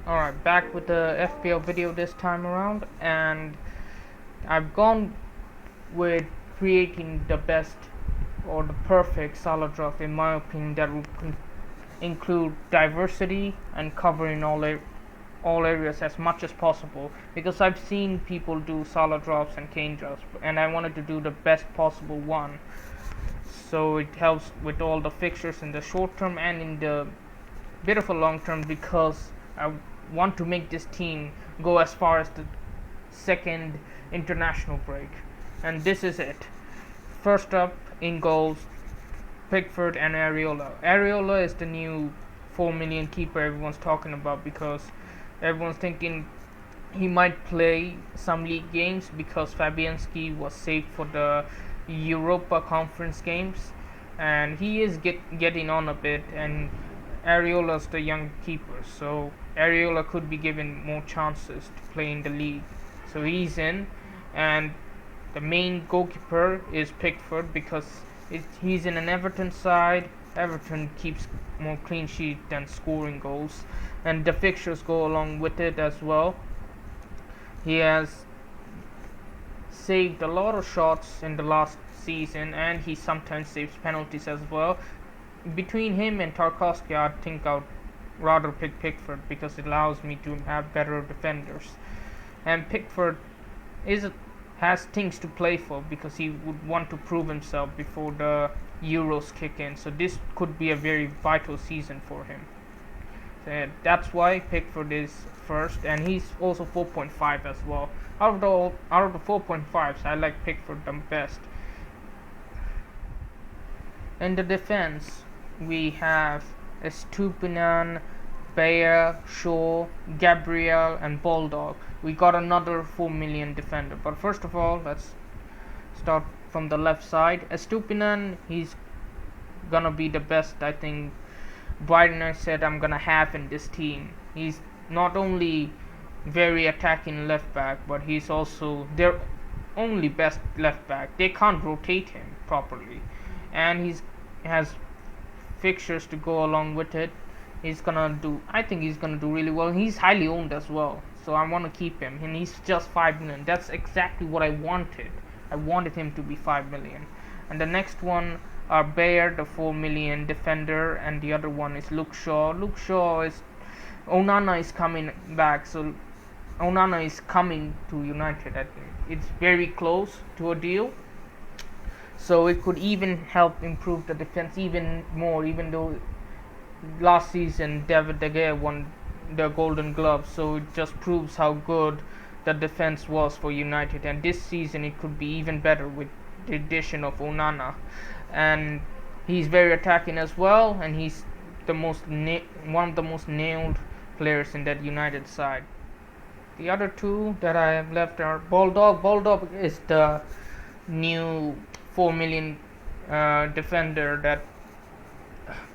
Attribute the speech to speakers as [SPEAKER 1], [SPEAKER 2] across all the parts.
[SPEAKER 1] Alright, back with the FPL video this time around, and I've gone with creating the best or the perfect Salah draft in my opinion that will include diversity and covering all areas as much as possible, because I've seen people do Salah drafts and Kane drafts, and I wanted to do the best possible one, so it helps with all the fixtures in the short term and in the bit of a long term, because I want to make this team go as far as the second international break. And this is it. First up in goals, Pickford and Areola. Areola is the new 4 million keeper everyone's talking about, because everyone's thinking he might play some league games because Fabianski was saved for the Europa Conference games, and he is getting on a bit, and Areola's the young keeper, so Areola could be given more chances to play in the league. So he's in, and the main goalkeeper is Pickford, because he's in an Everton side. Everton keeps more clean sheet than scoring goals, and the fixtures go along with it as well. He has saved a lot of shots in the last season, and he sometimes saves penalties as well. Between him and Tarkowski, I think I'd rather pick Pickford, because it allows me to have better defenders. And Pickford has things to play for, because he would want to prove himself before the Euros kick in. So this could be a very vital season for him. That's why Pickford is first, and he's also 4.5 as well. Out of the 4.5s, I like Pickford the best. In the defense, we have Estupinan, Bayer, Shaw, Gabriel, and Bulldog. We got another 4 million defender. But first of all, let's start from the left side. Estupinan, he's gonna be the best, I think. Brighton, I said, I'm gonna have in this team. He's not only very attacking left back, but he's also their only best left back. They can't rotate him properly, and he has fixtures to go along with it. I think he's gonna do really well. He's highly owned as well, so I want to keep him, and he's just 5 million. That's exactly what I wanted. I wanted him to be 5 million. And the next one are Bayer, the 4 million defender, and the other one is Luke Shaw. Onana is coming back, so Onana is coming to United. I think it's very close to a deal, so it could even help improve the defense even more, even though last season David De Gea won the Golden Glove, so it just proves how good the defense was for United, and this season it could be even better with the addition of Onana. And he's very attacking as well, and he's one of the most nailed players in that United side. The other two that I have left are Bulldog. Bulldog is the new 4 million defender that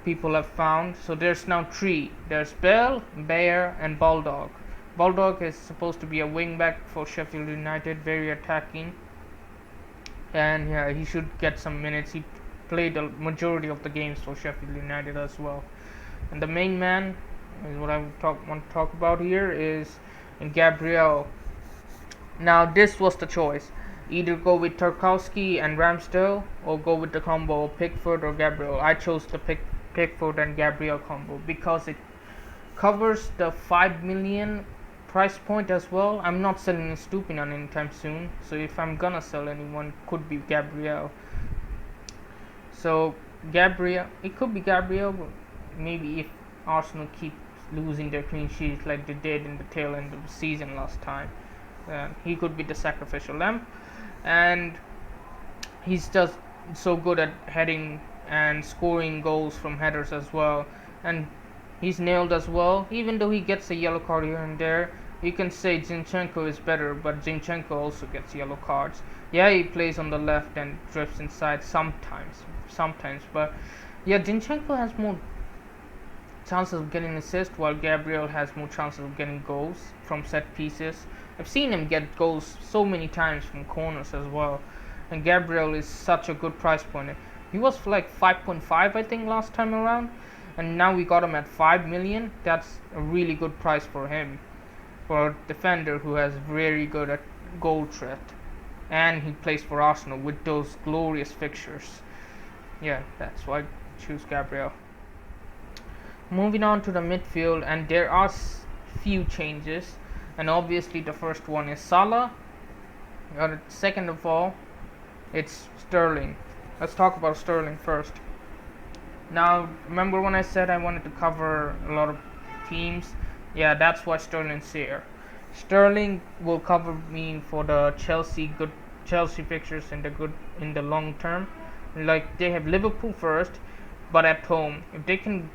[SPEAKER 1] people have found. So there's now three. There's Bell, Bayer, and Bulldog. Bulldog is supposed to be a wing back for Sheffield United, very attacking, and yeah, he should get some minutes. He played the majority of the games for Sheffield United as well. And the main man is what I want to talk about here is Gabriel. Now this was the choice: either go with Tarkowski and Ramsdale, or go with the combo of Pickford or Gabriel. I chose the Pickford and Gabriel combo because it covers the 5 million price point as well. I'm not selling Estupinan anytime soon, so if I'm gonna sell anyone, it could be Gabriel. So Gabriel, it could be Gabriel, but maybe if Arsenal keep losing their clean sheets like they did in the tail end of the season last time, he could be the sacrificial lamb. And he's just so good at heading and scoring goals from headers as well, and he's nailed as well. Even though he gets a yellow card here and there, you can say Zinchenko is better, but Zinchenko also gets yellow cards. Yeah, he plays on the left and drifts inside sometimes, but yeah, Zinchenko has more chances of getting assists, while Gabriel has more chances of getting goals from set pieces. I've seen him get goals so many times from corners as well, and Gabriel is such a good price point. He was like 5.5, I think, last time around, and now we got him at 5 million. That's a really good price for him, for a defender who has very good at goal threat, and he plays for Arsenal with those glorious fixtures. Yeah, that's why I choose Gabriel. Moving on to the midfield, and there are few changes, and obviously the first one is Salah. Second of all, it's Sterling. Let's talk about Sterling first. Now, remember when I said I wanted to cover a lot of teams? Yeah, that's why Sterling's here. Sterling will cover me for the Chelsea fixtures in the long term. Like, they have Liverpool first, but at home, if they can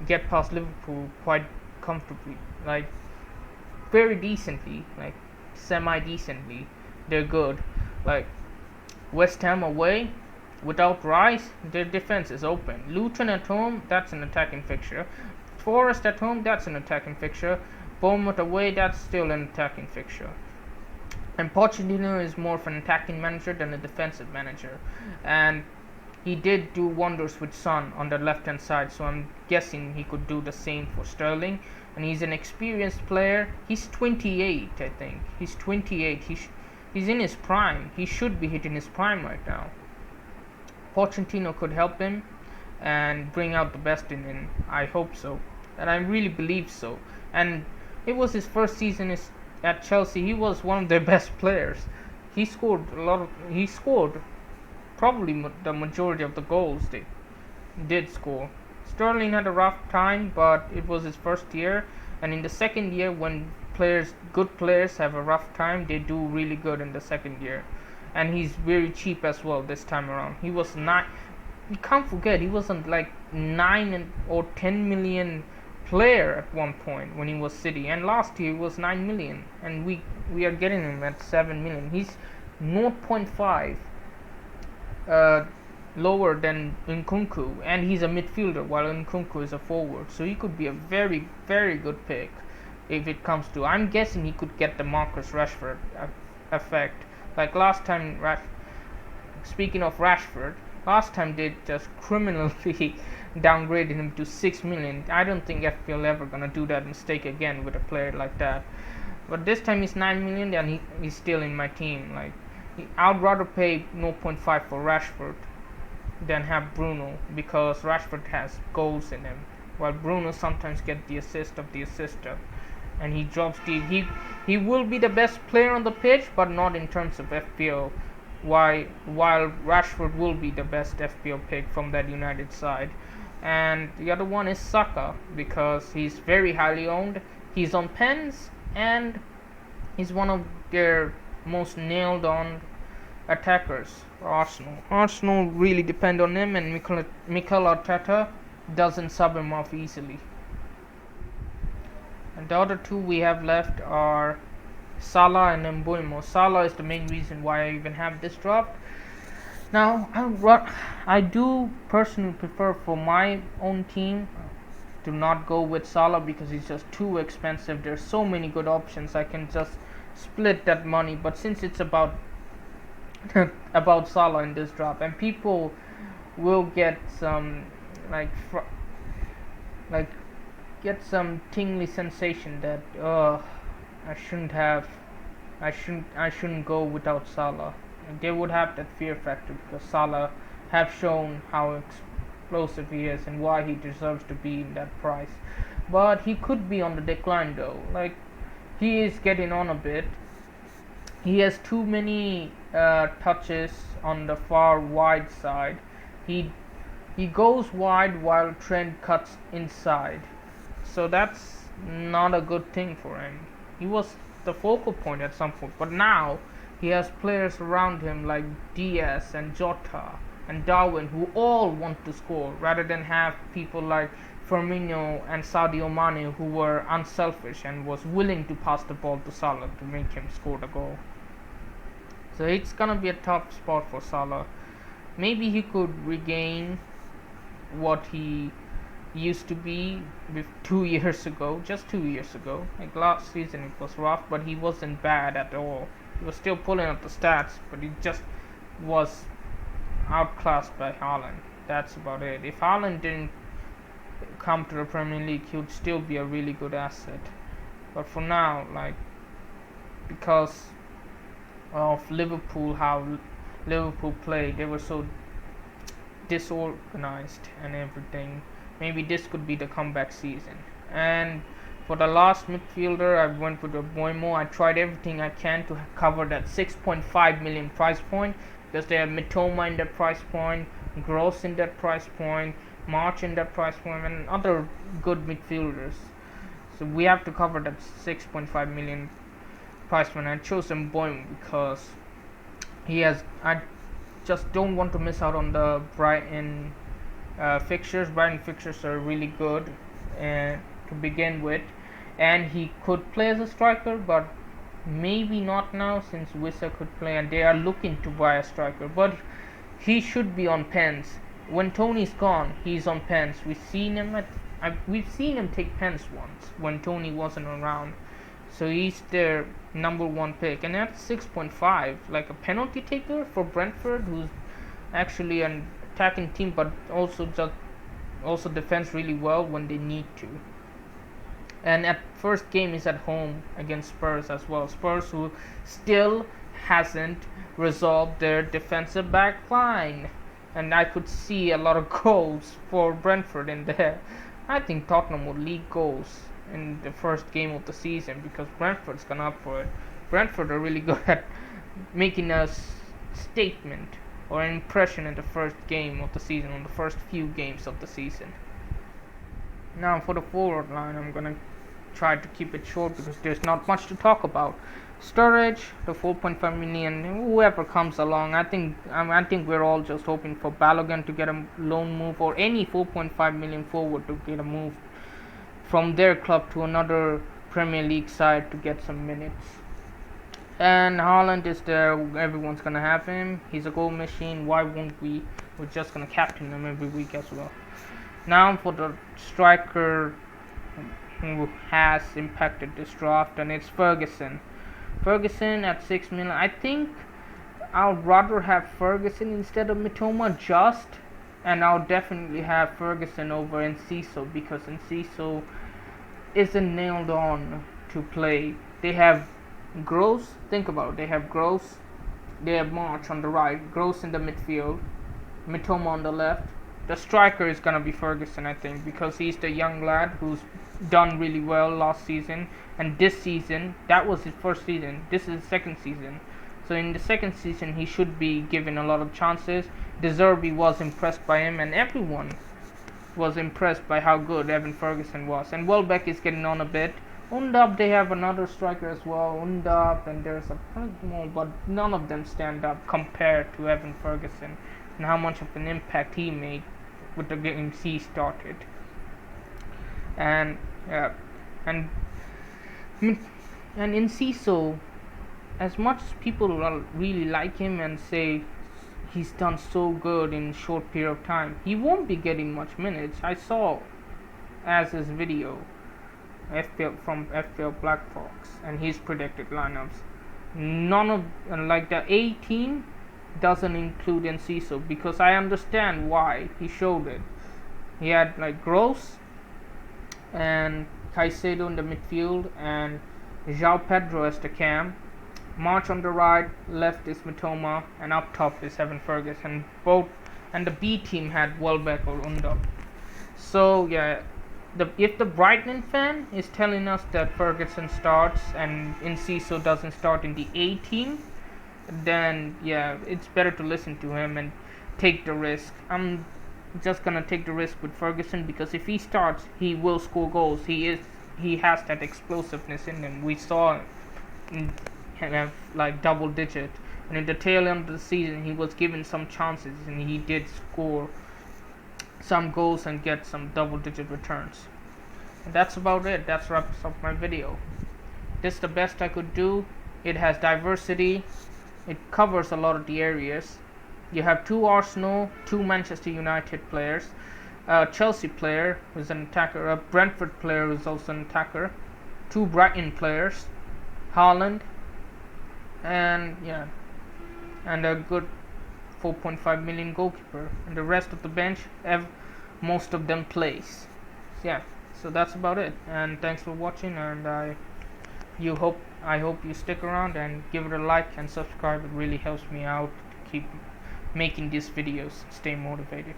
[SPEAKER 1] get past Liverpool quite comfortably, like very decently, like semi decently, they're good. Like West Ham away, without Rice, their defense is open. Luton at home, that's an attacking fixture. Forest at home, that's an attacking fixture. Bournemouth away, that's still an attacking fixture. And Pochettino is more of an attacking manager than a defensive manager, and he did do wonders with Son on the left hand side, so I'm guessing he could do the same for Sterling. And he's an experienced player. He's 28, I think. He's 28. He's in his prime. He should be hitting his prime right now. Pochettino could help him and bring out the best in him. I hope so, and I really believe so. And it was his first season at Chelsea. He was one of their best players. He scored probably the majority of the goals they did score. Sterling had a rough time, but it was his first year, and in the second year, when good players have a rough time, they do really good in the second year. And he's very cheap as well this time around. He was not. You can't forget, he wasn't like 9 or 10 million player at one point when he was City, and last year he was 9 million, and we are getting him at 7 million. He's 0.5 lower than Nkunku, and he's a midfielder while Nkunku is a forward, so he could be a very, very good pick if it comes to. I'm guessing he could get the Marcus Rashford effect. Like last time, speaking of Rashford, last time they just criminally downgraded him to 6 million. I don't think FPL ever gonna do that mistake again with a player like that. But this time he's 9 million, and he's still in my team. Like, I'd rather pay 0.5 for Rashford than have Bruno, because Rashford has goals in him, while Bruno sometimes gets the assist of the assister, and he drops deep. He will be the best player on the pitch, but not in terms of FPL. While Rashford will be the best FPL pick from that United side. And the other one is Saka, because he's very highly owned. He's on pens, and he's one of their most nailed on attackers for Arsenal. Arsenal really depend on him, and Mikel Arteta doesn't sub him off easily. And the other two we have left are Salah and Mbeumo. Salah is the main reason why I even have this draft. Now, I do personally prefer for my own team to not go with Salah, because he's just too expensive. There's so many good options. I can just split that money. But since it's about Salah in this draft, and people will get some get some tingly sensation that I shouldn't go without Salah. And they would have that fear factor, because Salah have shown how explosive he is and why he deserves to be in that price. But he could be on the decline though. Like, he is getting on a bit. He has too many touches on the far wide side. He goes wide while Trent cuts inside. So that's not a good thing for him. He was the focal point at some point, but now he has players around him like Diaz and Jota and Darwin, who all want to score, rather than have people like Firmino and Sadio Mane, who were unselfish and was willing to pass the ball to Salah to make him score the goal. So it's gonna be a tough spot for Salah. Maybe he could regain what he used to be with 2 years ago, just 2 years ago. Like last season it was rough, but he wasn't bad at all. He was still pulling up the stats, but he just was outclassed by Haaland. That's about it. If Haaland didn't come to the Premier League, he would still be a really good asset. But for now, like, because of Liverpool, how Liverpool played, they were so disorganized and everything. Maybe this could be the comeback season. And for the last midfielder, I went with Boimo. I tried everything I can to cover that 6.5 million price point, because they have Mitoma in that price point, Gross in that price point, March in that price point, and other good midfielders. So we have to cover that 6.5 million price point. I chose Boimo because he has. I just don't want to miss out on the Brighton fixtures. Brighton fixtures are really good to begin with, and he could play as a striker, but maybe not now since Wissa could play, and they are looking to buy a striker. But he should be on pens. When Tony's gone, he's on pens. We've seen him take pens once when Tony wasn't around. So he's their number one pick, and at 6.5, like a penalty taker for Brentford, who's actually an attacking team, but also defends really well when they need to. And at first game is at home against Spurs as well. Spurs, who still hasn't resolved their defensive back line, and I could see a lot of goals for Brentford in there. I think Tottenham would lead goals in the first game of the season because Brentford's gone up for it. Brentford are really good at making a statement or an impression in the first game of the season, on the first few games of the season. Now for the forward line, I'm gonna try to keep it short because there's not much to talk about. Sturridge, the 4.5 million, whoever comes along. I think we're all just hoping for Balogun to get a loan move, or any 4.5 million forward to get a move from their club to another Premier League side to get some minutes. And Haaland is there. Everyone's gonna have him. He's a goal machine. Why won't we? We're just gonna captain him every week as well. Now for the striker who has impacted this draft, and it's Ferguson. Ferguson at 6 million. I think I'll rather have Ferguson instead of Mitoma, and I'll definitely have Ferguson over Enciso, because Enciso isn't nailed on to play. They have Gross. Think about it. They have Gross. They have March on the right. Gross in the midfield. Mitoma on the left. The striker is gonna be Ferguson, I think, because he's the young lad who's done really well last season, and this season, that was his first season. This is his second season. So in the second season, he should be given a lot of chances. De Zerbi was impressed by him, and everyone was impressed by how good Evan Ferguson was. And Welbeck is getting on a bit. Undab, they have another striker as well, Undab, and there's a couple more, but none of them stand up compared to Evan Ferguson and how much of an impact he made with the games he started. And and Enciso, as much as people really like him and say he's done so good in a short period of time, he won't be getting much minutes. I saw as his video from FPL Black Fox and his predicted lineups. None of like the A team doesn't include Enciso, because I understand why. He showed it. He had like Gross and Caicedo in the midfield and João Pedro as the cam. March on the right, left is Mitoma, and up top is Evan Ferguson. And the B team had Welbeck or Undab. So yeah, if the Brighton fan is telling us that Ferguson starts and Enciso doesn't start in the A team, then yeah, it's better to listen to him and take the risk. I'm just gonna take the risk with Ferguson, because if he starts, he will score goals. He has that explosiveness in him. We saw him have like double digit, and in the tail end of the season, he was given some chances and he did score some goals and get some double digit returns. And that's about it. That wraps up my video. This is the best I could do. It has diversity. It covers a lot of the areas. You have 2 Arsenal, 2 Manchester United players, a Chelsea player who's an attacker, a Brentford player who's also an attacker, 2 Brighton players, Haaland, and a good 4.5 million goalkeeper. And the rest of the bench, most of them plays. yeah, so that's about it. And thanks for watching. And I hope you stick around and give it a like and subscribe. It really helps me out to keep making these videos, stay motivated.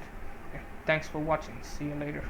[SPEAKER 1] Yeah, thanks for watching. See you later.